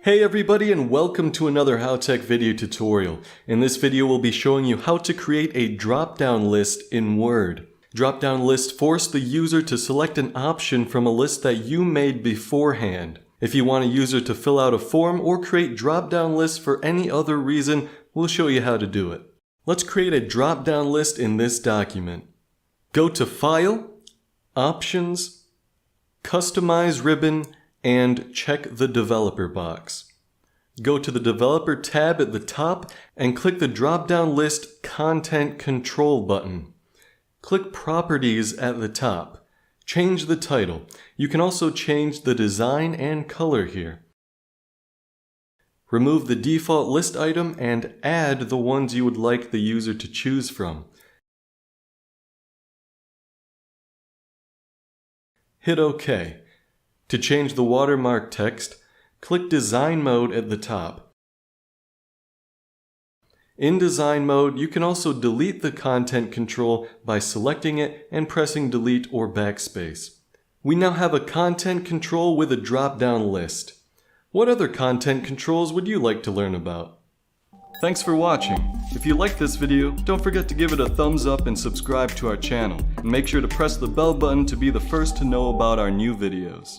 Hey everybody, and welcome to another HowTech video tutorial. In this video we'll be showing you how to create a drop-down list in Word. Drop-down lists force the user to select an option from a list that you made beforehand. If you want a user to fill out a form or create drop-down lists for any other reason, we'll show you how to do it. Let's create a drop-down list in this document. Go to File, Options, Customize Ribbon, and check the Developer box. Go to the Developer tab at the top and click the drop-down list Content Control button. Click Properties at the top. Change the title. You can also change the design and color here. Remove the default list item and add the ones you would like the user to choose from. Hit OK. To change the watermark text, click Design Mode at the top. In Design Mode, you can also delete the content control by selecting it and pressing Delete or Backspace. We now have a content control with a drop-down list. What other content controls would you like to learn about? Thanks for watching. If you liked this video, don't forget to give it a thumbs up and subscribe to our channel. And make sure to press the bell button to be the first to know about our new videos.